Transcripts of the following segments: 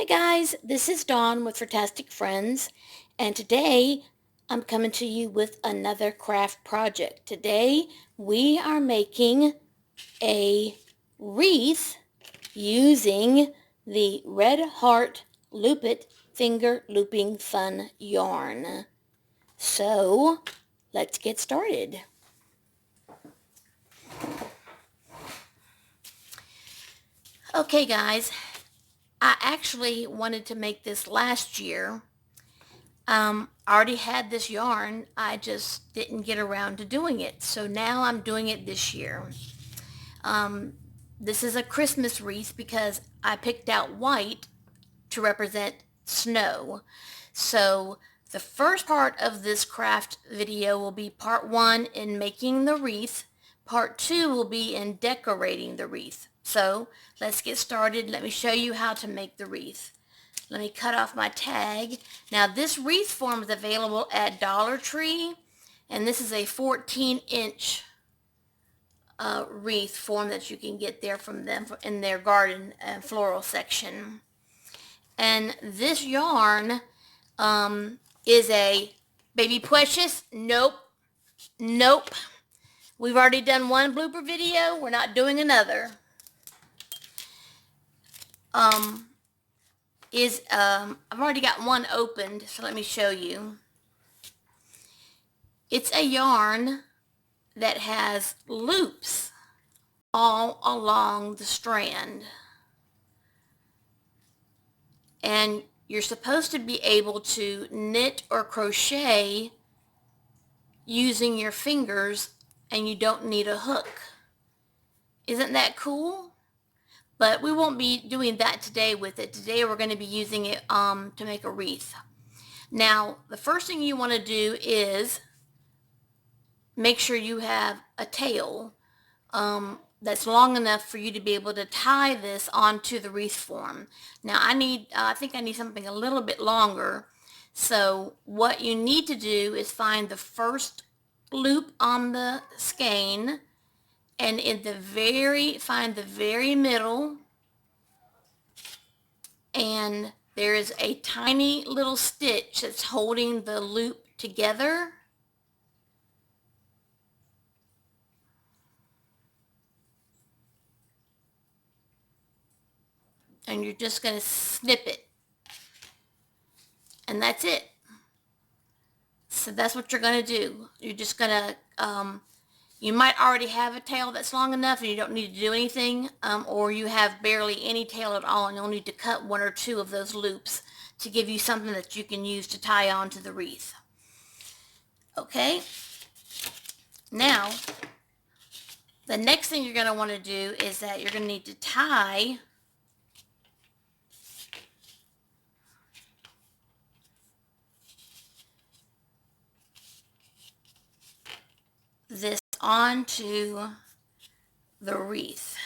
Hi guys, this is Dawn with Furtastic Friends, and today I'm coming to you with another craft project. Today we are making a wreath using the Red Heart Loop It Finger Looping Fun yarn. So let's get started. Okay guys, I actually wanted to make this last year. I already had this yarn, I just didn't get around to doing it. So now I'm doing it this year. This is a Christmas wreath because I picked out white to represent snow. So the first part of this craft video will be part 1 in making the wreath. Part 2 will be in decorating the wreath. So let's get started. Let me show you how to make the wreath. Let me cut off my tag. Now this wreath form is available at Dollar Tree, and this is a 14-inch wreath form that you can get there from them in their garden and floral section. And this yarn is a Baby Precious. Nope. We've already done one blooper video. We're not doing another. I've already got one opened, so let me show you. It's a yarn that has loops all along the strand. And you're supposed to be able to knit or crochet using your fingers, and you don't need a hook. Isn't that cool? But we won't be doing that today with it. Today we're going to be using it to make a wreath. Now, the first thing you want to do is make sure you have a tail that's long enough for you to be able to tie this onto the wreath form. Now I think I need something a little bit longer. So what you need to do is find the first loop on the skein, and find the very middle, and there is a tiny little stitch that's holding the loop together. And you're just going to snip it. And that's it. So that's what you're going to do. You're just going to, you might already have a tail that's long enough and you don't need to do anything, or you have barely any tail at all and you'll need to cut 1 or 2 of those loops to give you something that you can use to tie onto the wreath. Okay? Now, the next thing you're going to want to do is that you're going to need to tie this onto the wreath.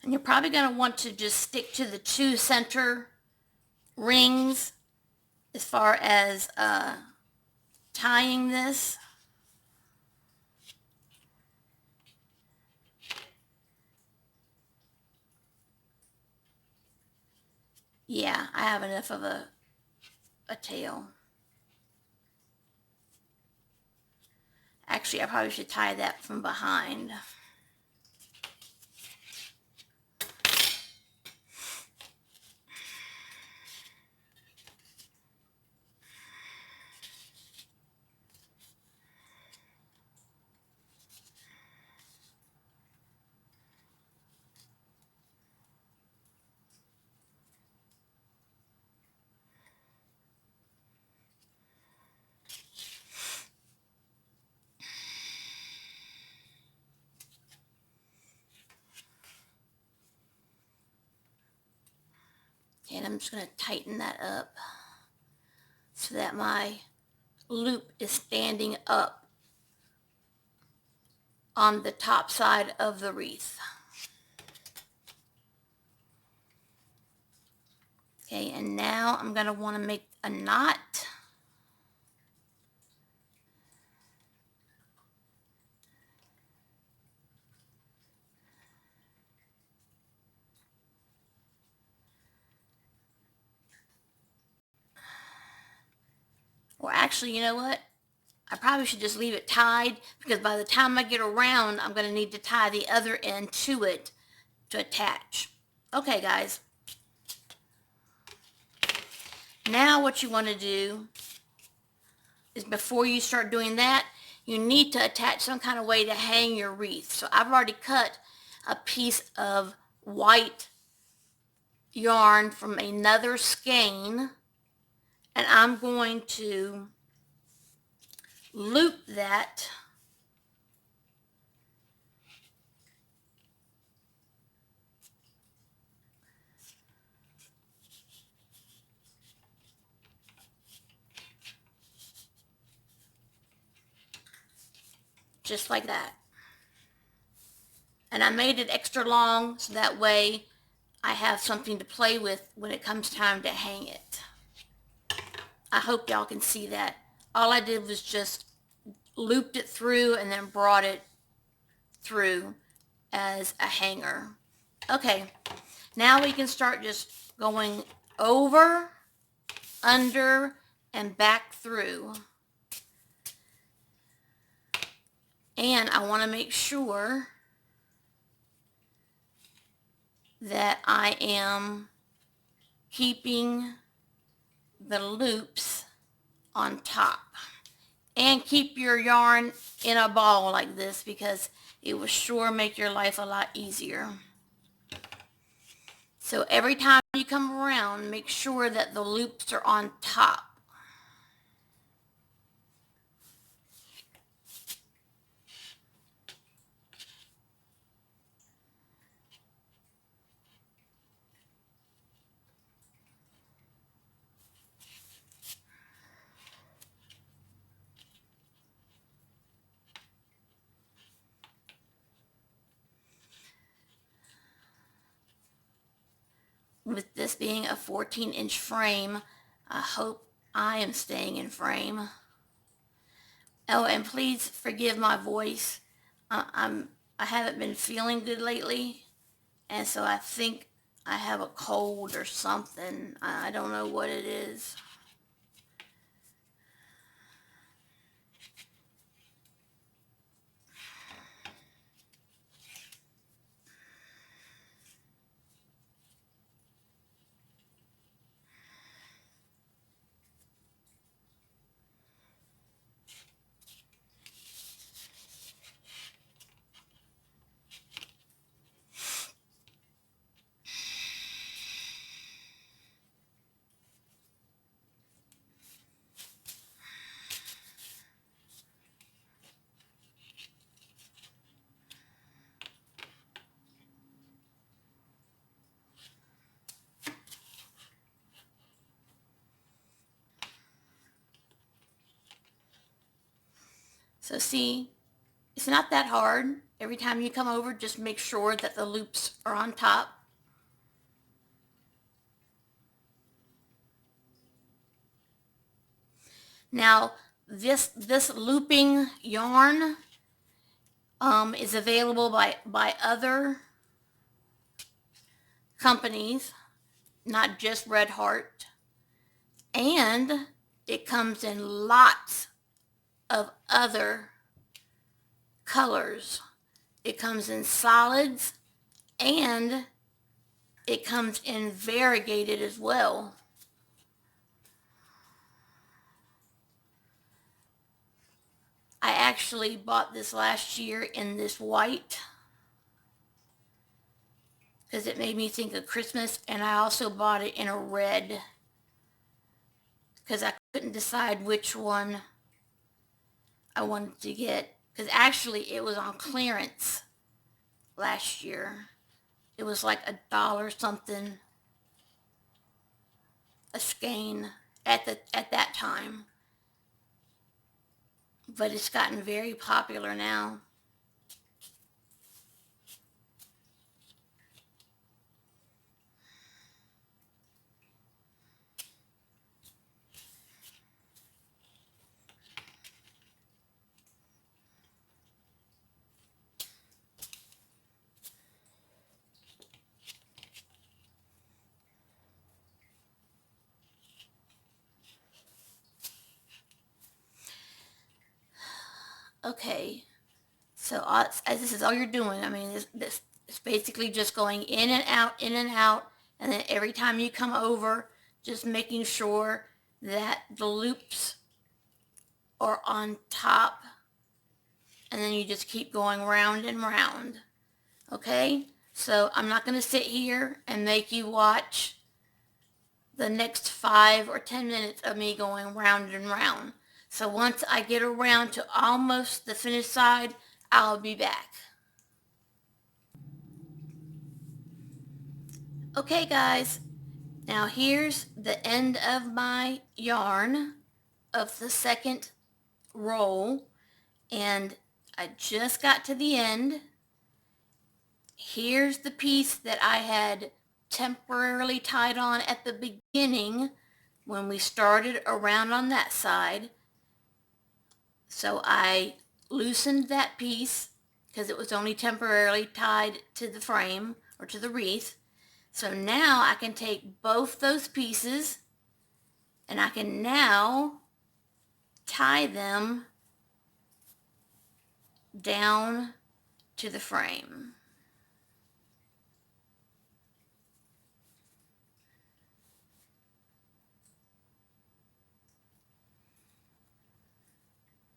And you're probably going to want to just stick to the 2 center rings as far as tying this. Yeah, I have enough of a tail. Actually, I probably should tie that from behind. Okay, and I'm just going to tighten that up so that my loop is standing up on the top side of the wreath. Okay, and now I'm going to want to make a knot. actually, you know what? I probably should just leave it tied because by the time I get around, I'm going to need to tie the other end to it to attach. Okay, guys. Now what you want to do is before you start doing that, you need to attach some kind of way to hang your wreath. So I've already cut a piece of white yarn from another skein, and I'm going to loop that just like that. And I made it extra long so that way I have something to play with when it comes time to hang it. I hope y'all can see that. All I did was just looped it through and then brought it through as a hanger. Okay, now we can start just going over, under, and back through. And I want to make sure that I am keeping the loops on top. And keep your yarn in a ball like this because it will sure make your life a lot easier. So every time you come around, make sure that the loops are on top. With this being a 14-inch frame, I hope I am staying in frame. Oh, and please forgive my voice. I haven't been feeling good lately, and so I think I have a cold or something. I don't know what it is. So see, it's not that hard. Every time you come over, just make sure that the loops are on top. Now, this looping yarn is available by other companies, not just Red Heart. And it comes in lots of other colors. It comes in solids and it comes in variegated as well. I actually bought this last year in this white because it made me think of Christmas, and I also bought it in a red because I couldn't decide which one I wanted to get, because actually it was on clearance last year. It was like $1 something a skein at that time, but it's gotten very popular now. Okay, so as this is all you're doing, I mean, this it's basically just going in and out, and then every time you come over, just making sure that the loops are on top, and then you just keep going round and round. Okay, so I'm not going to sit here and make you watch the next 5 or 10 minutes of me going round and round. So once I get around to almost the finished side, I'll be back. Okay guys, now here's the end of my yarn of the second roll, and I just got to the end. Here's the piece that I had temporarily tied on at the beginning when we started around on that side. So I loosened that piece because it was only temporarily tied to the frame or to the wreath. So now I can take both those pieces and I can now tie them down to the frame.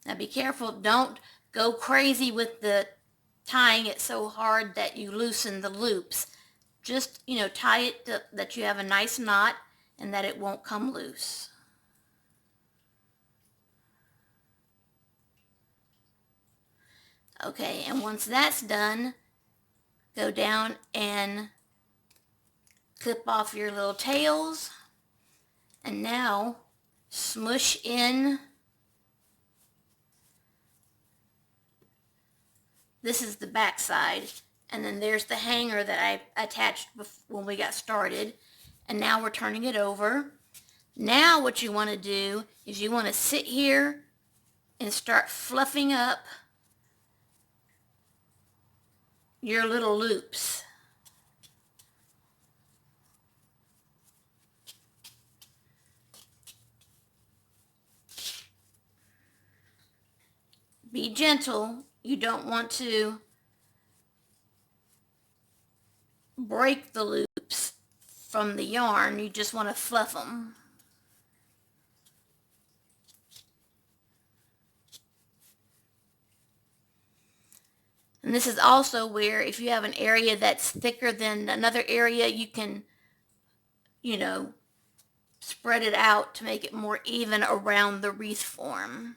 Now be careful, don't go crazy with the tying it so hard that you loosen the loops. Just, tie it that you have a nice knot and that it won't come loose. Okay, and once that's done, go down and clip off your little tails, and now smush in. This is the back side, and then there's the hanger that I attached when we got started, and now we're turning it over. Now what you want to do is you want to sit here and start fluffing up your little loops. Be gentle. You don't want to break the loops from the yarn. You just want to fluff them. And this is also where if you have an area that's thicker than another area, you can, spread it out to make it more even around the wreath form.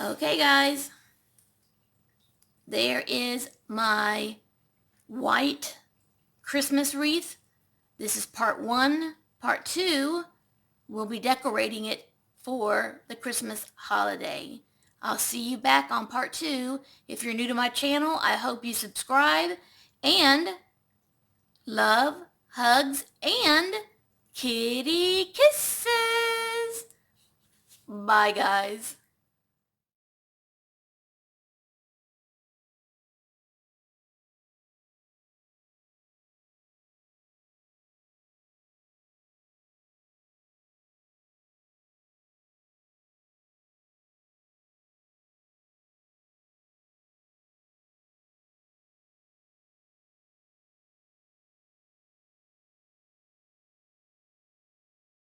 Okay guys, there is my white Christmas wreath. This is part 1. Part 2, we'll be decorating it for the Christmas holiday. I'll see you back on part 2. If you're new to my channel, I hope you subscribe, and love, hugs, and kitty kisses. Bye guys.